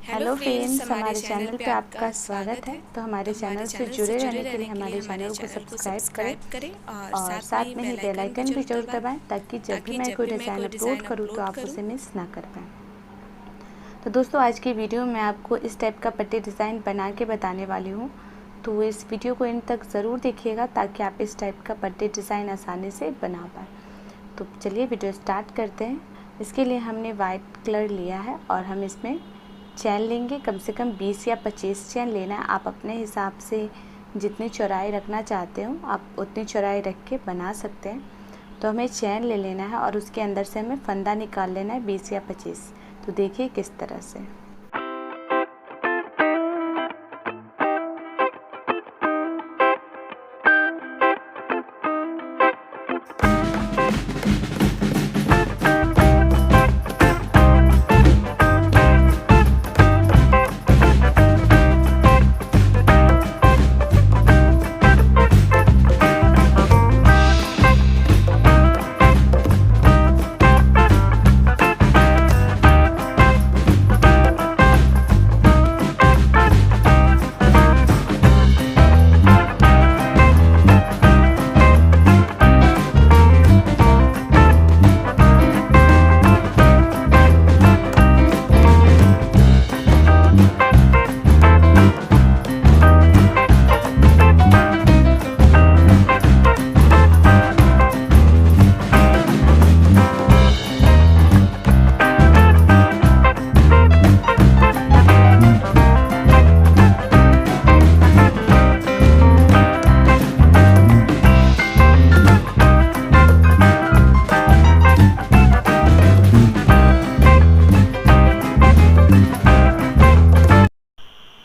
Hello friends, हमारे channel पे आपका स्वागत है। तो हमारे चैनल से जुड़े रहने के लिए हमारे चैनल को सब्सक्राइब करें और साथ में ही बेल आइकन भी जरूर दबाएं ताकि जब भी मैं कोई डिज़ाइन अपलोड करूं तो आप उसे मिस ना कर पाएँ। तो दोस्तों, आज की वीडियो में आपको इस टाइप का पट्टी डिज़ाइन बना के बताने वाली हूँ। तो इस वीडियो को इन तक ज़रूर देखिएगा ताकि आप इस टाइप का पट्टी डिज़ाइन आसानी से बना पाएँ। तो चलिए वीडियो स्टार्ट करते हैं। इसके लिए हमने वाइट कलर लिया है और हम इसमें चैन लेंगे। कम से कम 20 या 25 चैन लेना है। आप अपने हिसाब से जितनी चौड़ाई रखना चाहते हो आप उतनी चौड़ाई रख के बना सकते हैं। तो हमें चैन ले लेना है और उसके अंदर से हमें फंदा निकाल लेना है 20 या 25। तो देखिए किस तरह से।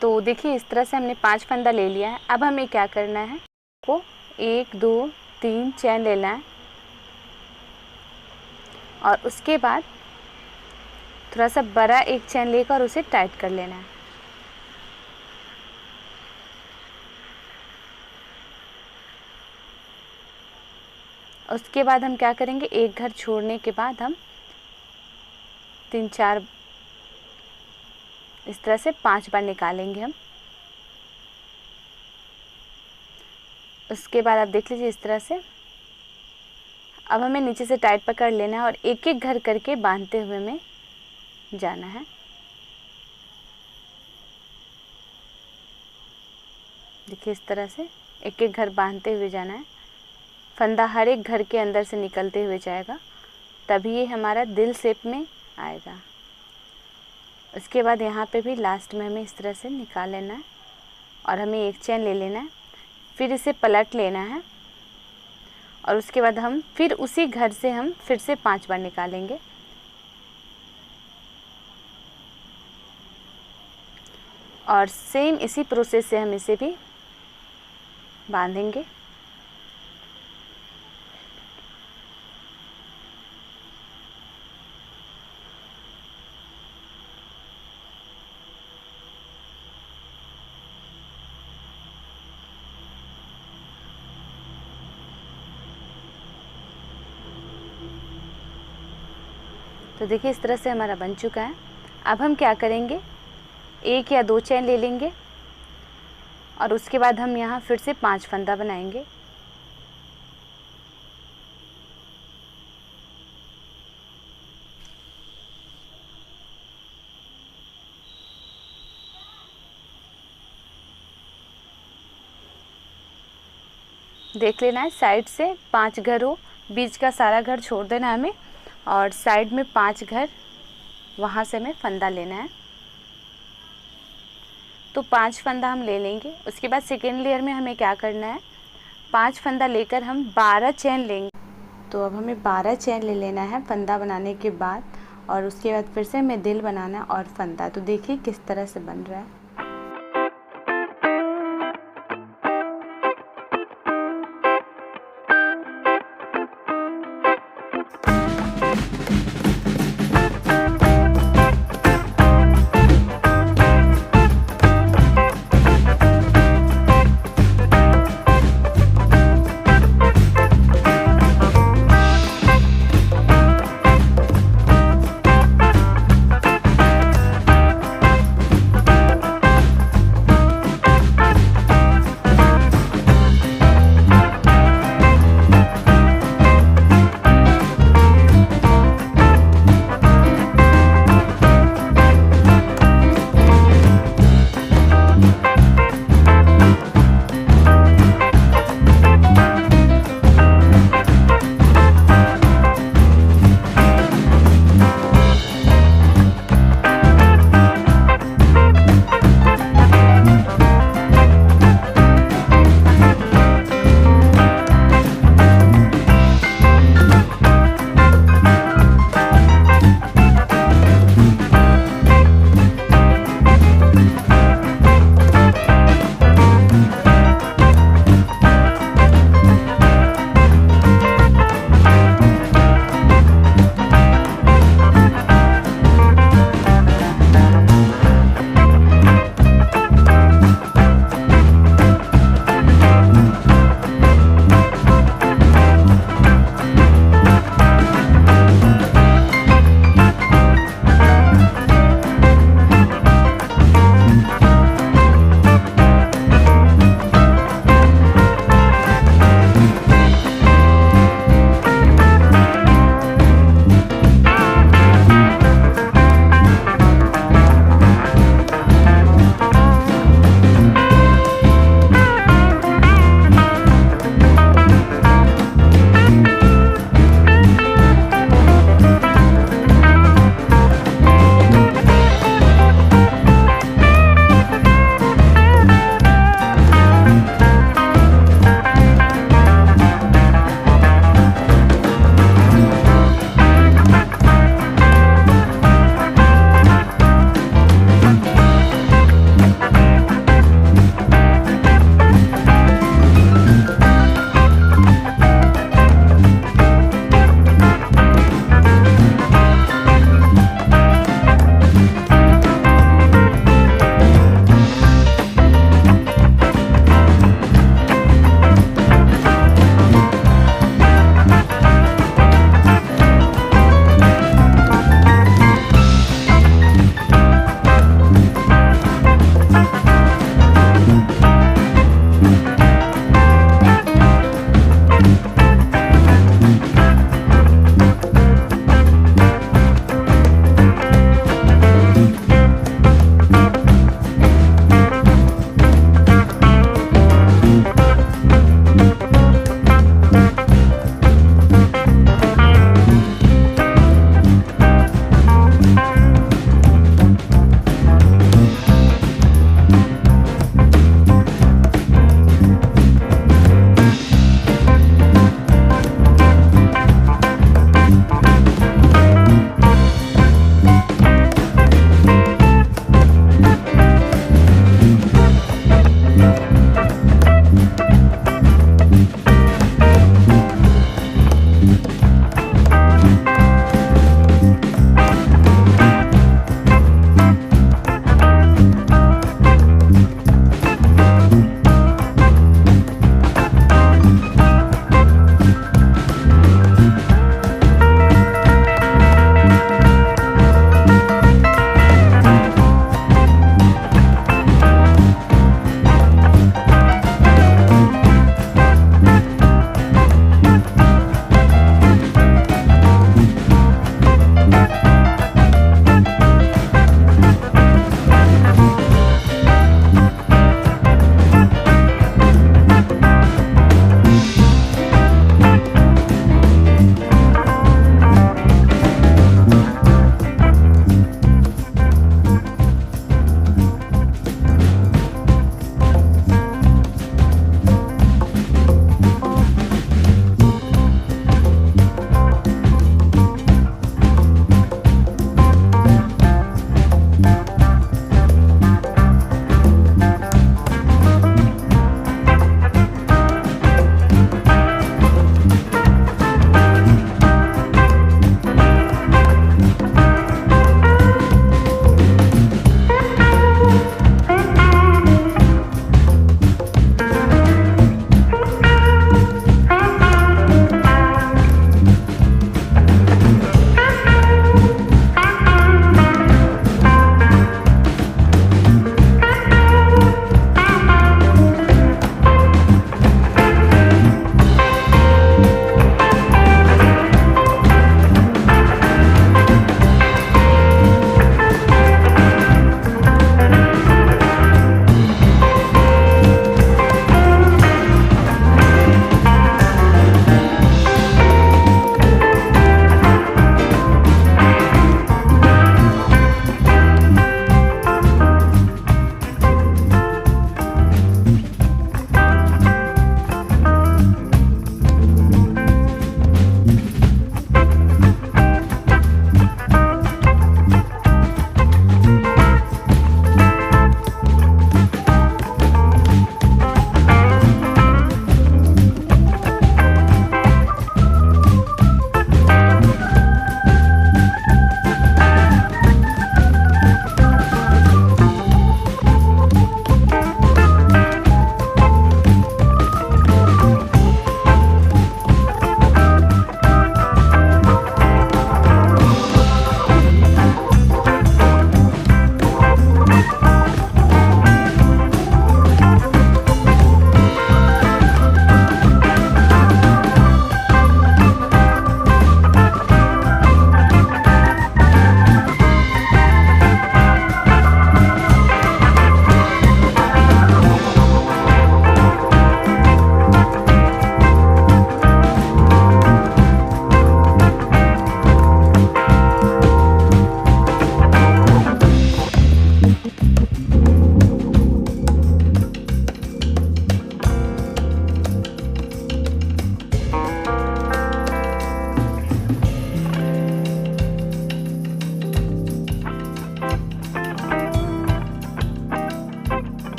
तो देखिए इस तरह से हमने 5 फंदा ले लिया है। अब हमें क्या करना है, को 1 2 3 चैन लेना है और उसके बाद थोड़ा सा बड़ा एक चैन लेकर उसे टाइट कर लेना है। उसके बाद हम क्या करेंगे, एक घर छोड़ने के बाद हम 3-4 इस तरह से 5 बार निकालेंगे हम। उसके बाद आप देख लीजिए इस तरह से। अब हमें नीचे से टाइट पकड़ लेना है और एक एक घर करके बांधते हुए हमें जाना है। देखिए इस तरह से एक एक घर बांधते हुए जाना है। फंदा हर एक घर के अंदर से निकलते हुए जाएगा, तभी ये हमारा दिल शेप में आएगा। उसके बाद यहाँ पे भी लास्ट में हमें इस तरह से निकाल लेना है और हमें एक चैन ले लेना है। फिर इसे पलट लेना है और उसके बाद हम फिर उसी घर से हम फिर से 5 बार निकालेंगे। और सेम इसी प्रोसेस से हम इसे भी बांधेंगे। तो देखिए इस तरह से हमारा बन चुका है। अब हम क्या करेंगे, 1 या 2 चैन ले लेंगे और उसके बाद हम यहाँ फिर से 5 फंदा बनाएंगे। देख लेना है साइड से 5 घर हो, बीच का सारा घर छोड़ देना है हमें और साइड में 5 घर वहाँ से हमें फंदा लेना है। तो 5 फंदा हम ले लेंगे। उसके बाद सेकेंड लेयर में हमें क्या करना है, 5 फंदा लेकर हम 12 चैन लेंगे। तो अब हमें 12 चैन ले लेना है फंदा बनाने के बाद और उसके बाद फिर से हमें दिल बनाना है और फंदा। तो देखिए किस तरह से बन रहा है।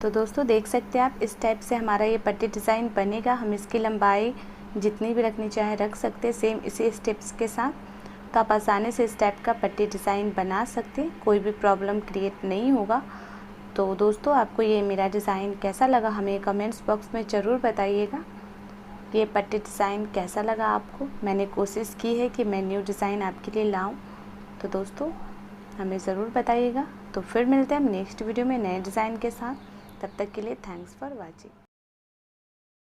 तो दोस्तों देख सकते हैं आप, इस टाइप से हमारा ये पट्टी डिज़ाइन बनेगा। हम इसकी लंबाई जितनी भी रखनी चाहे रख सकते हैं, सेम इसी स्टेप्स के साथ। तो आप आसानी से इस टाइप का पट्टी डिज़ाइन बना सकते हैं, कोई भी प्रॉब्लम क्रिएट नहीं होगा। तो दोस्तों आपको ये मेरा डिज़ाइन कैसा लगा हमें कमेंट्स बॉक्स में ज़रूर बताइएगा। ये पट्टी डिज़ाइन कैसा लगा आपको। मैंने कोशिश की है कि मैं न्यू डिज़ाइन आपके लिए लाऊं। तो दोस्तों हमें ज़रूर बताइएगा। तो फिर मिलते हैं हम नेक्स्ट वीडियो में नए डिज़ाइन के साथ। तब तक के लिए थैंक्स फॉर वॉचिंग।